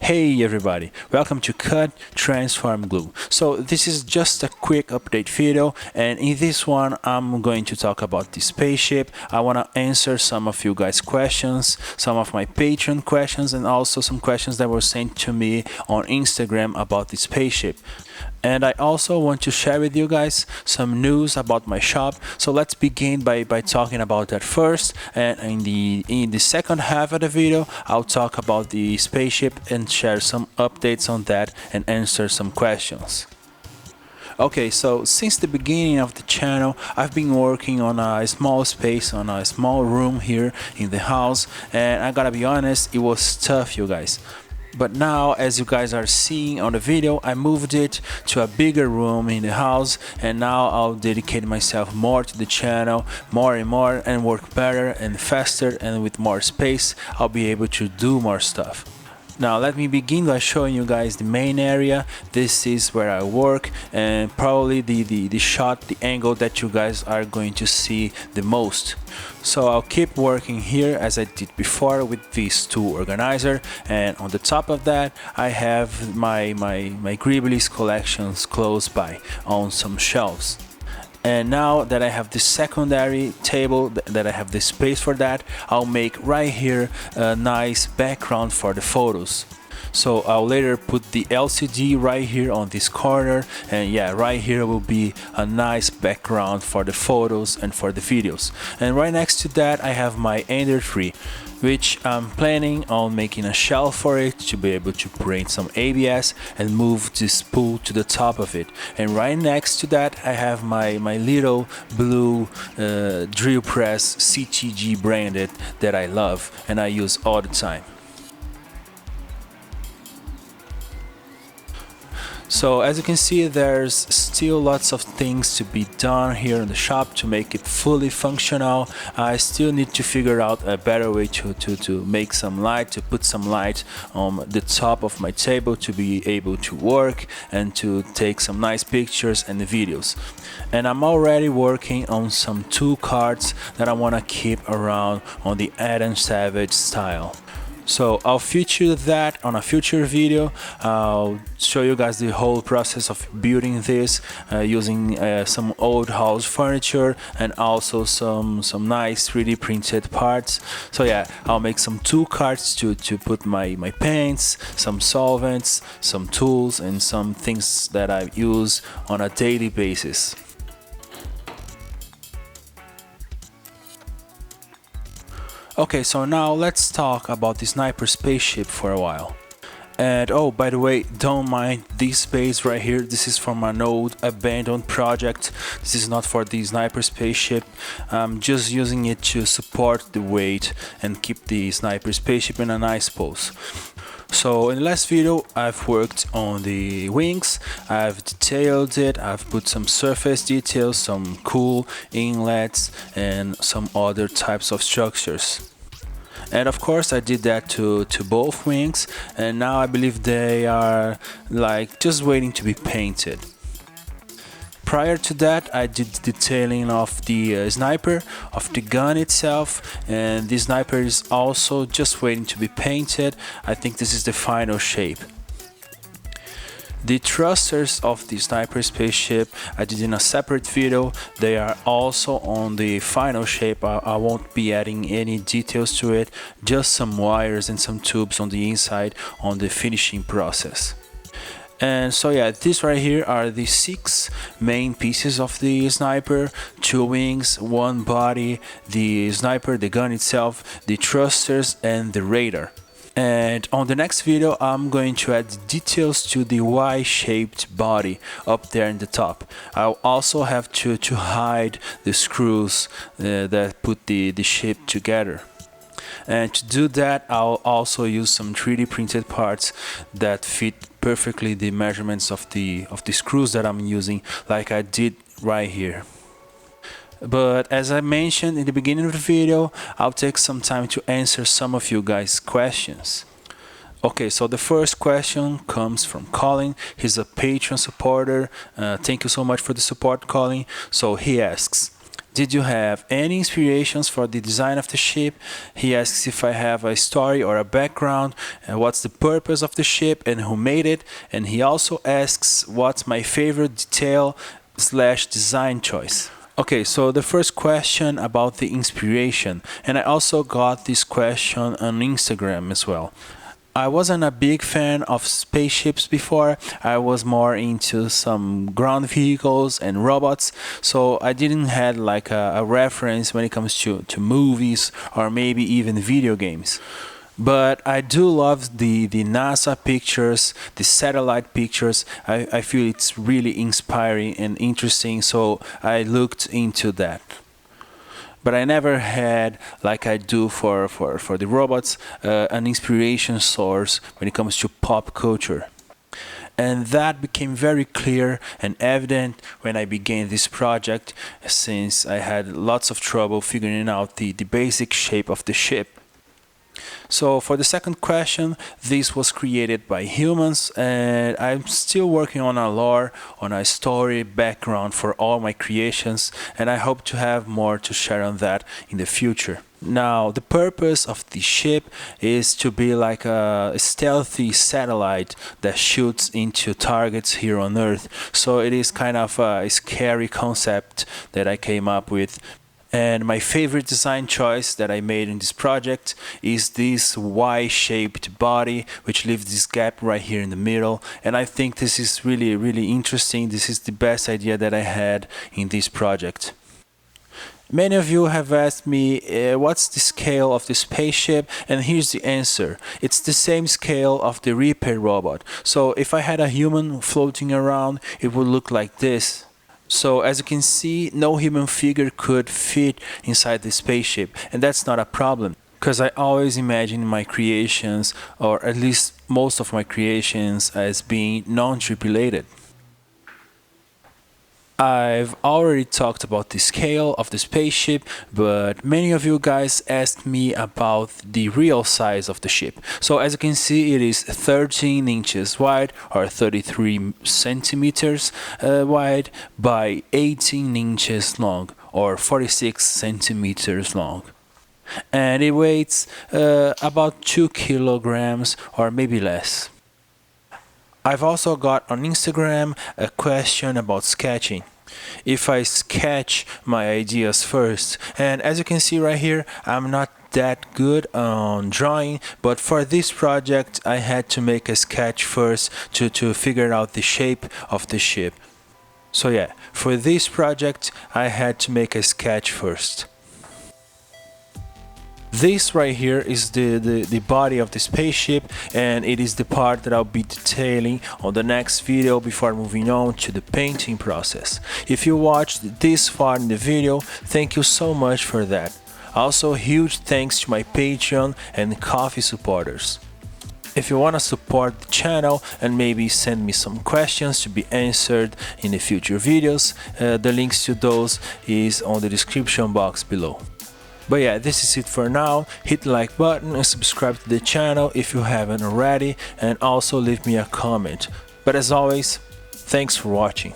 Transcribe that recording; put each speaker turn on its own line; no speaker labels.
Hey everybody, welcome to Cut, Transform, Glue. So this is just a quick update video, and in this one I'm going to talk about the spaceship. I want to answer some of you guys' questions, some of my Patreon questions, and also some questions that were sent to me on Instagram about the spaceship. And I also want to share with you guys some news about my shop. So let's begin by talking about that first, and in the second half of the video I'll talk about the spaceship and share some updates on that and answer some questions. Okay, so since the beginning of the channel, I've been working on a small space, on a small room here in the house, and I gotta be honest, it was tough, you guys. But now, as you guys are seeing on the video, I moved it to a bigger room in the house, and now I'll dedicate myself more to the channel, more and more, and work better and faster, and with more space I'll be able to do more stuff. Now let me begin by showing you guys the main area. This is where I work, and probably the shot, the angle that you guys are going to see the most. So I'll keep working here as I did before with these two organizers, and on the top of that I have my Ghiblis collections close by on some shelves. And now that I have the secondary table, that I have the space for that, I'll make right here a nice background for the photos. So I'll later put the LCD right here on this corner, and yeah, right here will be a nice background for the photos and for the videos. And right next to that I have my Ender 3, which I'm planning on making a shelf for it to be able to print some ABS and move this spool to the top of it. And right next to that I have my little blue drill press CTG branded that I love and I use all the time. So as you can see, there's still lots of things to be done here in the shop to make it fully functional. I still need to figure out a better way to make some light, to put some light on the top of my table to be able to work and to take some nice pictures and videos. And I'm already working on some tool cards that I want to keep around on the Adam Savage style. So I'll feature that on a future video. I'll show you guys the whole process of building this using some old house furniture and also some nice 3D printed parts. So yeah, I'll make some tool carts to put my paints, some solvents, some tools, and some things that I use on a daily basis. Okay, so now let's talk about the Sniper Spaceship for a while. And oh, by the way, don't mind this space right here. This is from an old abandoned project. This is not for the Sniper Spaceship. I'm just using it to support the weight and keep the Sniper Spaceship in a nice pose. So in the last video I've worked on the wings, I've detailed it, I've put some surface details, some cool inlets and some other types of structures. And of course I did that to both wings, and now I believe they are like just waiting to be painted. Prior to that I did detailing of the sniper, of the gun itself, and the sniper is also just waiting to be painted. I think this is the final shape. The thrusters of the Sniper Spaceship I did in a separate video. They are also on the final shape. I won't be adding any details to it, just some wires and some tubes on the inside on the finishing process. And so yeah, these right here are the 6 main pieces of the sniper: 2 wings, 1 body, the sniper, the gun itself, the thrusters, and the radar. And on the next video I'm going to add details to the Y-shaped body up there in the top. I'll also have to hide the screws that put the ship together. And to do that I'll also use some 3D printed parts that fit perfectly the measurements of the screws that I'm using, like I did right here. But as I mentioned in the beginning of the video, I'll take some time to answer some of you guys' questions. Okay, so the first question comes from Colin. He's a Patreon supporter. Thank you so much for the support, Colin. So he asks, Did you have any inspirations for the design of the ship? He asks if I have a story or a background, and what's the purpose of the ship and who made it. And he also asks what's my favorite detail slash design choice. Okay, so the first question about the inspiration, and I also got this question on Instagram as well. I wasn't a big fan of spaceships before. I was more into some ground vehicles and robots, so I didn't had like a reference when it comes to movies or maybe even video games. But I do love the NASA pictures, the satellite pictures. I feel it's really inspiring and interesting, so I looked into that. But I never had, like I do for the robots, an inspiration source when it comes to pop culture. And that became very clear and evident when I began this project, since I had lots of trouble figuring out the basic shape of the ship. So for the second question, this was created by humans, and I'm still working on a lore, on a story background for all my creations, and I hope to have more to share on that in the future. Now, the purpose of the ship is to be like a stealthy satellite that shoots into targets here on Earth. So it is kind of a scary concept that I came up with. And my favorite design choice that I made in this project is this Y-shaped body, which leaves this gap right here in the middle. And I think this is really interesting. This is the best idea that I had in this project. Many of you have asked me what's the scale of the spaceship, and here's the answer. It's the same scale of the Reaper robot. So if I had a human floating around, it would look like this. So as you can see, no human figure could fit inside the spaceship, and that's not a problem, because I always imagine my creations, or at least most of my creations, as being non-tripulated. I've already talked about the scale of the spaceship, but many of you guys asked me about the real size of the ship. So as you can see, it is 13 inches wide, or 33 centimeters wide, by 18 inches long, or 46 centimeters long. And it weighs about 2 kilograms or maybe less. I've also got on Instagram a question about sketching. If I sketch my ideas first, and as you can see right here, I'm not that good on drawing, but for this project I had to make a sketch first to figure out the shape of the ship. So yeah, for this project I had to make a sketch first. This right here is the body of the spaceship, and it is the part that I'll be detailing on the next video before moving on to the painting process. If you watched this far in the video, thank you so much for that. Also, huge thanks to my Patreon and Ko-fi supporters. If you want to support the channel and maybe send me some questions to be answered in the future videos, the links to those is on the description box below. But yeah, this is it for now. Hit the like button and subscribe to the channel if you haven't already, and also leave me a comment. But as always, thanks for watching.